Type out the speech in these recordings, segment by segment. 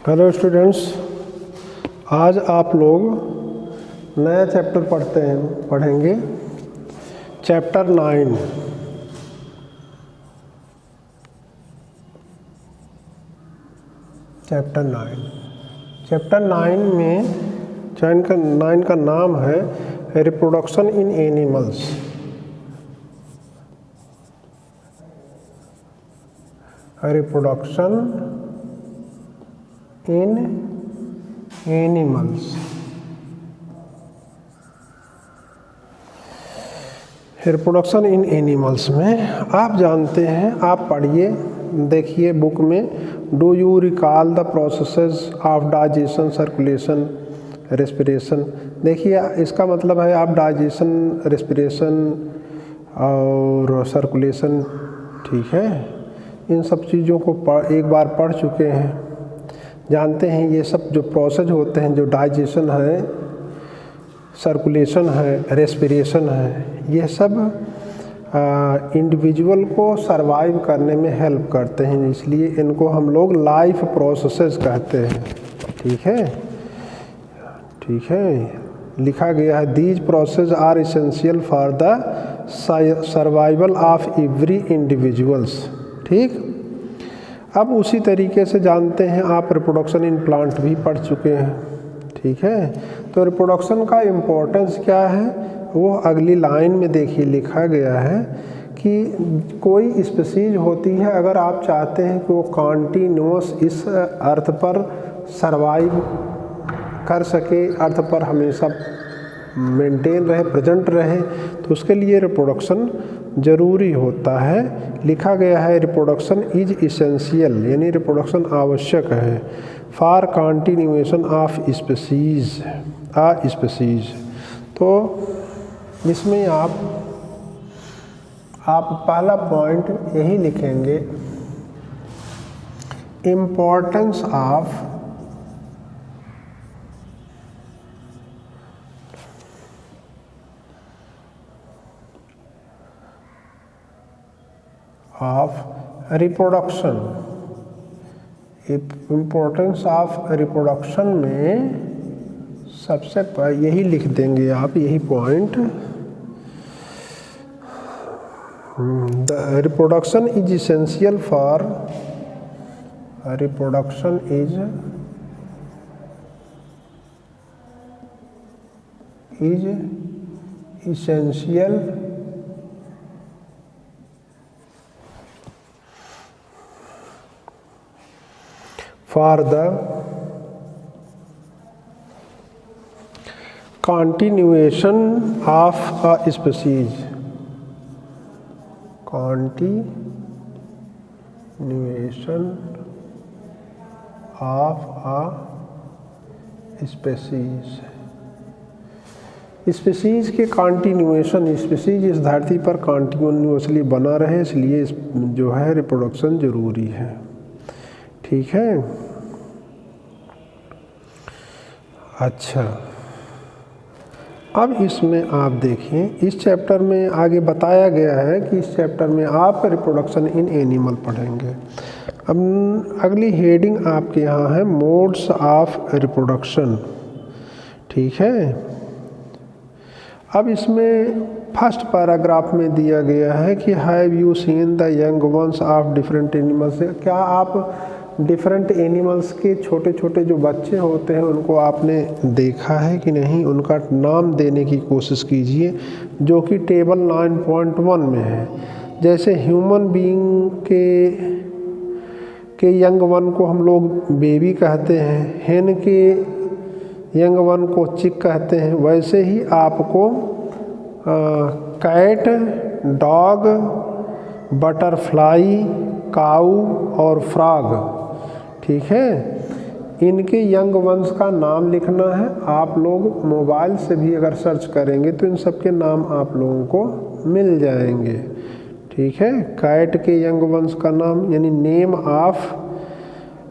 Hello students, आज आप लोग नया चैप्टर पढ़ेंगे चैप्टर 9। चैप्टर 9 में 9 का नाम है reproduction in animals. Reproduction in animals. Reproduction in animals में आप जानते हैं, आप पढ़िए, देखिए बुक में, do you recall the processes of digestion, circulation, respiration. देखिए इसका मतलब है आप डाइजेशन, रेस्पिरेशन और सर्कुलेशन, ठीक है, इन सब चीज़ों को एक बार पढ़ चुके हैं, जानते हैं। ये सब जो प्रोसेस होते हैं, जो डाइजेशन है, सर्कुलेशन है, रेस्पिरेशन है, ये सब इंडिविजुअल को सरवाइव करने में हेल्प करते हैं, इसलिए इनको हम लोग लाइफ प्रोसेसेस कहते हैं। ठीक है, लिखा गया है these process are essential for the survival of every individuals. ठीक, अब उसी तरीके से जानते हैं आप रिप्रोडक्शन इन प्लांट भी पढ़ चुके हैं। ठीक है, तो रिप्रोडक्शन का इम्पोर्टेंस क्या है वो अगली लाइन में देखिए लिखा गया है कि कोई स्पीशीज होती है, अगर आप चाहते हैं कि वो कॉन्टिन्यूअस इस अर्थ पर सरवाइव कर सके, अर्थ पर हमेशा मेंटेन रहे, प्रेजेंट रहे, तो उसके लिए रिप्रोडक्शन ज़रूरी होता है। लिखा गया है रिप्रोडक्शन इज इसेंशियल, यानी रिप्रोडक्शन आवश्यक है for continuation of species species. तो इसमें आप पहला पॉइंट यही लिखेंगे, importance of reproduction. Importance of reproduction में सबसे यही लिख देंगे आप, यही point, the reproduction is essential for, reproduction is essential for the continuation of a species, continuation of a species। Species के कॉन्टिन्यूएशन, स्पीसीज इस धरती पर कॉन्टिन्यूसली बना रहे, इसलिए जो है रिप्रोडक्शन ज़रूरी है। ठीक है, अच्छा, अब इसमें आप देखिए, इस चैप्टर में आगे बताया गया है कि इस चैप्टर में आप रिप्रोडक्शन इन एनिमल पढ़ेंगे। अब अगली हेडिंग आपके यहाँ है मोड्स ऑफ रिप्रोडक्शन। ठीक है, अब इसमें फर्स्ट पैराग्राफ में दिया गया है कि have you seen the young ones of different animals. क्या आप डिफरेंट एनिमल्स के छोटे छोटे जो बच्चे होते हैं उनको आपने देखा है कि नहीं, उनका नाम देने की कोशिश कीजिए, जो कि टेबल 9.1 में है। जैसे ह्यूमन बीइंग के यंग वन को हम लोग बेबी कहते हैं, हेन के यंग वन को चिक कहते हैं, वैसे ही आपको कैट, डॉग, बटरफ्लाई, काऊ और फ्रॉग, ठीक है, इनके यंग वंस का नाम लिखना है। आप लोग मोबाइल से भी अगर सर्च करेंगे तो इन सब के नाम आप लोगों को मिल जाएंगे। ठीक है, कैट के यंग वंस का नाम, यानी name of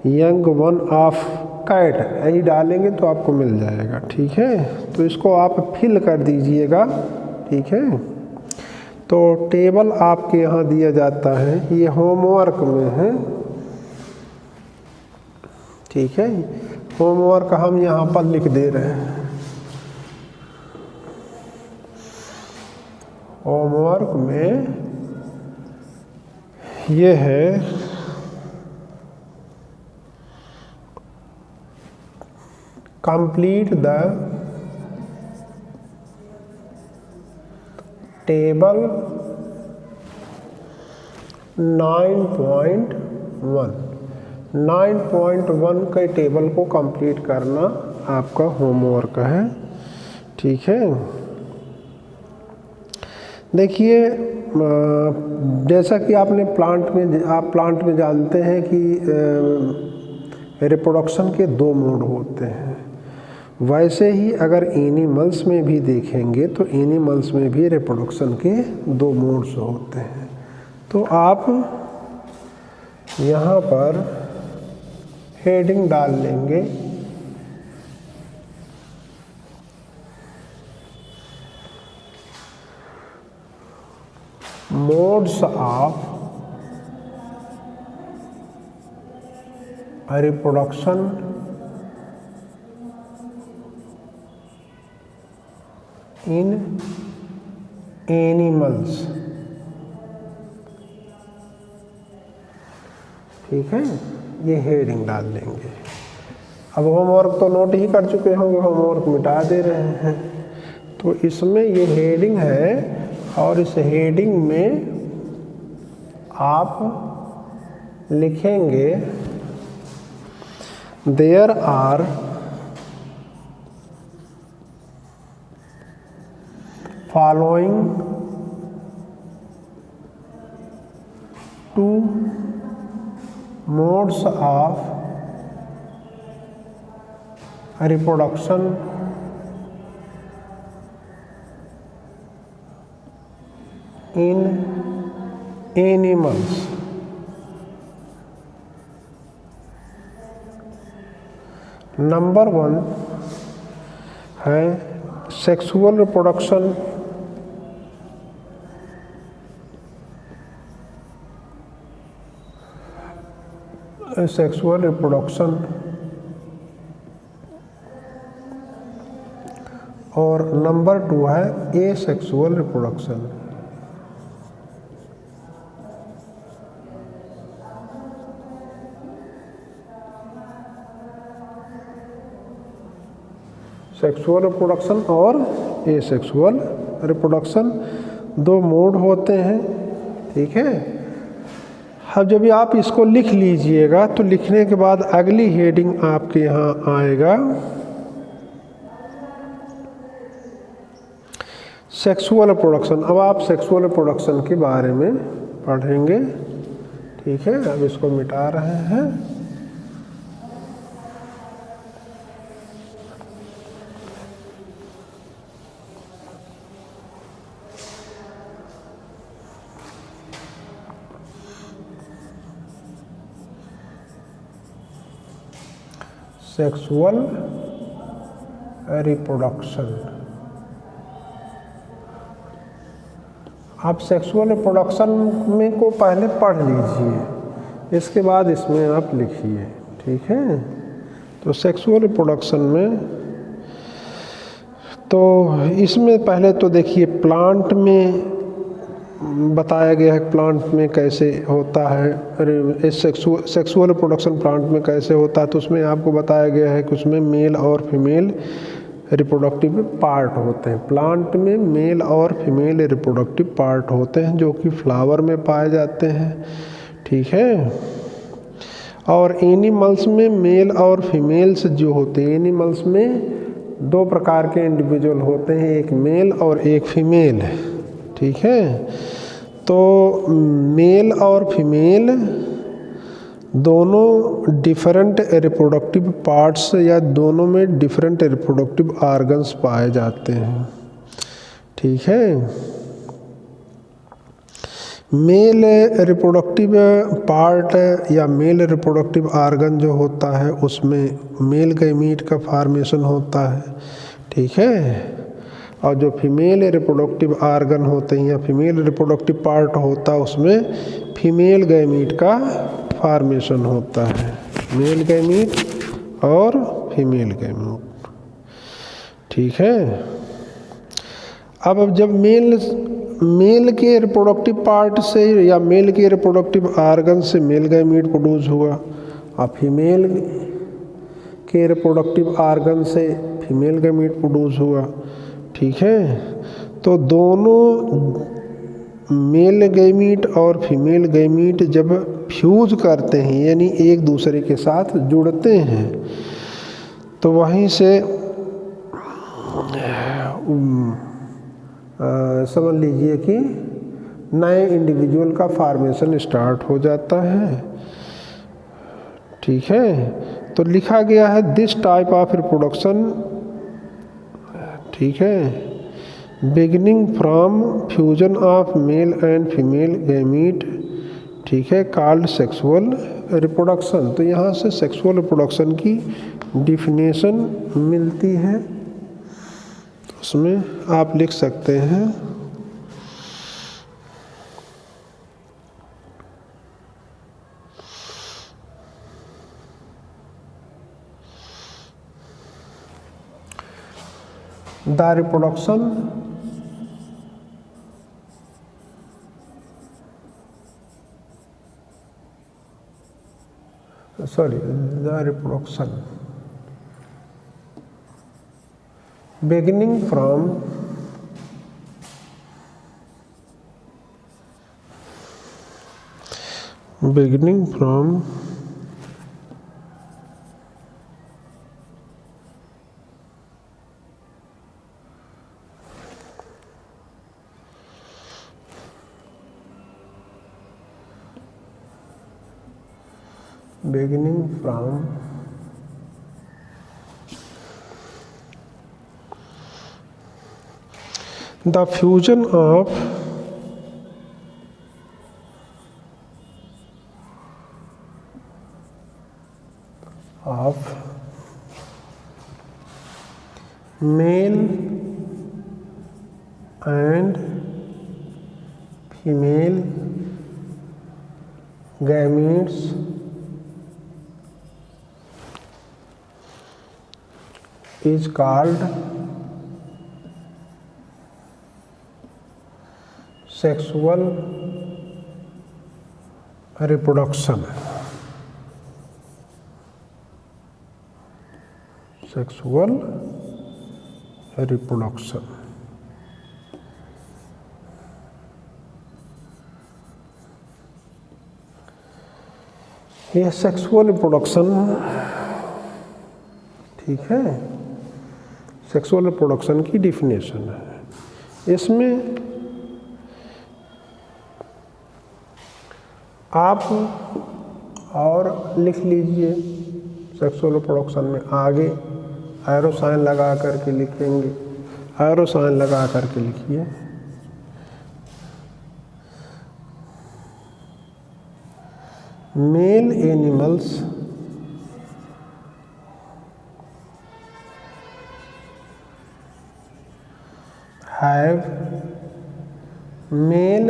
young one of cat, यही डालेंगे तो आपको मिल जाएगा। ठीक है, तो इसको आप फिल कर दीजिएगा। ठीक है, तो टेबल आपके यहाँ दिया जाता है, ये होमवर्क में है। ठीक है, होमवर्क हम यहाँ पर लिख दे रहे हैं। होमवर्क में ये है कंप्लीट द टेबल 9.1 के टेबल को कंप्लीट करना आपका होमवर्क है। ठीक है, देखिए जैसा कि आप प्लांट में जानते हैं कि रिप्रोडक्शन के 2 मोड होते हैं। वैसे ही अगर एनिमल्स में भी देखेंगे तो एनिमल्स में भी रिप्रोडक्शन के 2 मोड्स होते हैं। तो आप यहाँ पर हेडिंग डाल लेंगे modes of reproduction in animals. ठीक है, ये हेडिंग डाल लेंगे। अब होमवर्क तो नोट ही कर चुके होंगे, होमवर्क मिटा दे रहे हैं। तो इसमें ये हेडिंग है और इस हेडिंग में आप लिखेंगे there are following 2 modes of reproduction in animals। Number 1 है सेक्सुअल रिप्रोडक्शन और नंबर 2 है एसेक्सुअल रिप्रोडक्शन। सेक्सुअल रिप्रोडक्शन और एसेक्सुअल रिप्रोडक्शन 2 मोड होते हैं। ठीक है, अब जब आप इसको लिख लीजिएगा तो लिखने के बाद अगली हेडिंग आपके यहाँ आएगा सेक्सुअल रिप्रोडक्शन। अब आप सेक्सुअल रिप्रोडक्शन के बारे में पढ़ेंगे। ठीक है, अब इसको मिटा रहे हैं। Sexual reproduction. आप सेक्सुअल रिप्रोडक्शन में को पहले पढ़ लीजिए, इसके बाद इसमें आप लिखिए। ठीक है, तो सेक्सुअल रिप्रोडक्शन में तो इसमें पहले तो देखिए प्लांट में बताया गया है प्लांट में कैसे होता है, सेक्सुअल रिप्रोडक्शन प्लांट में कैसे होता है। तो उसमें आपको बताया गया है कि उसमें मेल और फीमेल रिप्रोडक्टिव पार्ट होते हैं। प्लांट में मेल और फीमेल रिप्रोडक्टिव पार्ट होते हैं जो कि फ्लावर में पाए जाते हैं। ठीक है, और एनिमल्स में मेल और फीमेल्स जो होते हैं, एनिमल्स में 2 प्रकार के इंडिविजुअल होते हैं, एक मेल और एक फीमेल। ठीक है, तो मेल और फीमेल दोनों डिफरेंट रिप्रोडक्टिव पार्ट्स या दोनों में डिफरेंट रिप्रोडक्टिव ऑर्गन्स पाए जाते हैं। ठीक है, मेल रिप्रोडक्टिव पार्ट या मेल रिप्रोडक्टिव ऑर्गन जो होता है उसमें मेल गैमीट का फॉर्मेशन होता है। ठीक है, और जो फीमेल रिप्रोडक्टिव ऑर्गन होते हैं या फीमेल रिप्रोडक्टिव पार्ट होता है उसमें फीमेल गैमीट का फॉर्मेशन होता है। मेल गैमीट और फीमेल गैमीट। ठीक है। अब जब मेल के रिप्रोडक्टिव पार्ट से या मेल के रिप्रोडक्टिव आर्गन से मेल गैमीट प्रोड्यूस हुआ और फीमेल के रिप्रोडक्टिव आर्गन से फीमेल गैमीट प्रोड्यूस हुआ। ठीक है। तो दोनों मेल गैमीट और फीमेल गैमीट जब फ्यूज करते हैं यानी एक दूसरे के साथ जुड़ते हैं तो वहीं से समझ लीजिए कि नए इंडिविजुअल का फॉर्मेशन स्टार्ट हो जाता है। ठीक है। तो लिखा गया है दिस टाइप ऑफ रिप्रोडक्शन, ठीक है, beginning from fusion of male and female gamete, ठीक है, कॉल्ड सेक्सुअल रिप्रोडक्शन। तो यहाँ से सेक्सुअल रिप्रोडक्शन की डिफिनेशन मिलती है, उसमें आप लिख सकते हैं the reproduction beginning from the fusion of male and female gametes is called sexual reproduction. Sexual reproduction. यह सेक्सुअल रिप्रोडक्शन, ठीक है, सेक्सुअल रिप्रोडक्शन की डिफिनेशन है। इसमें आप और लिख लीजिए, सेक्सुअल रिप्रोडक्शन में आगे एरो साइन लगा करके लिखेंगे, एरो साइन लगा करके लिखिए। Male animals have male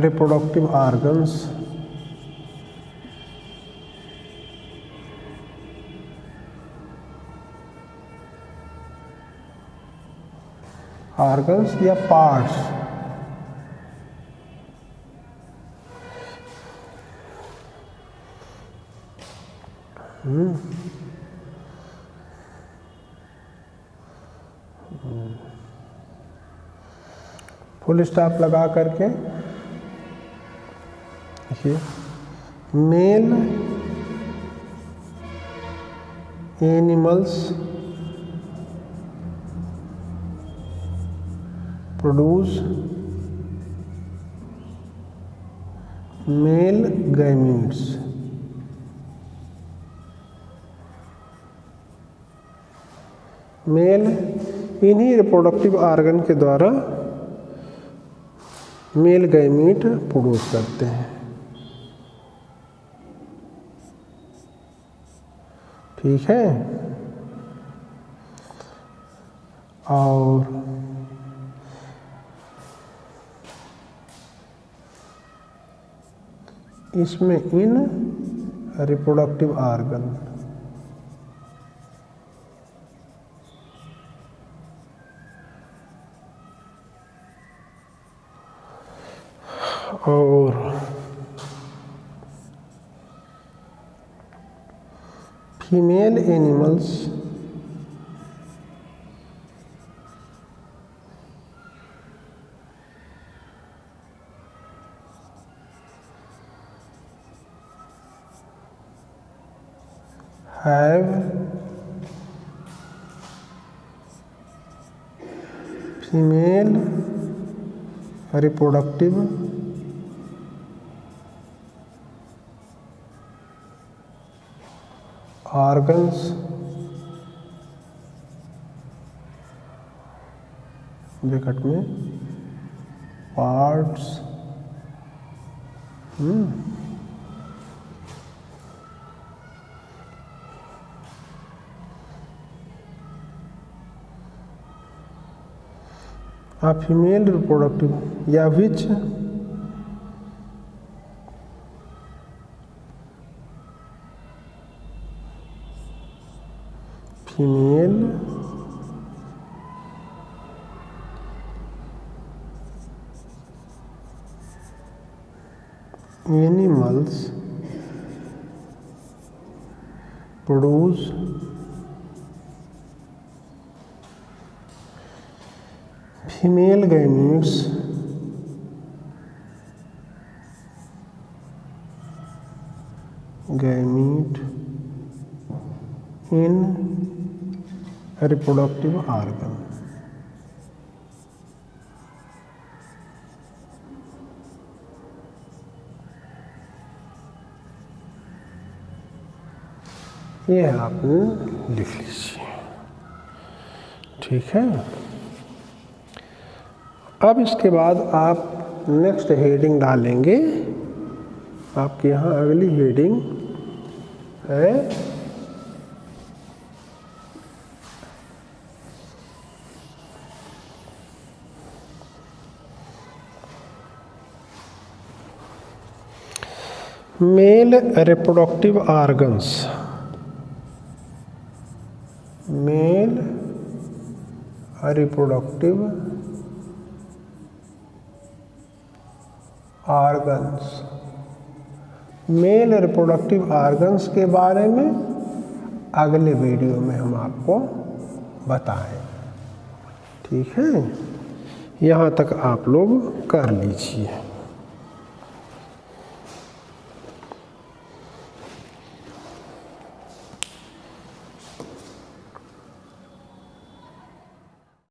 reproductive organs या पार्ट्स फुल स्टॉप लगा करके male animals produce male gametes. Male इन्हीं रिप्रोडक्टिव ऑर्गन के द्वारा मेल गैमीट प्रोड्यूस करते हैं। ठीक है। और इसमें इन रिप्रोडक्टिव आर्गन। और female animals have female reproductive organs bracket में पार्ट्स फीमेल रिप्रोडक्टिव या which female animals produce female gametes in reproductive organ. ये आपने लिख लीजिए, ठीक है। अब इसके बाद आप नेक्स्ट हेडिंग डालेंगे। आपके यहाँ अगली हेडिंग है male reproductive organs. Male reproductive organs. Male reproductive organs के बारे में अगले वीडियो में हम आपको बताएं, ठीक है। यहाँ तक आप लोग कर लीजिए।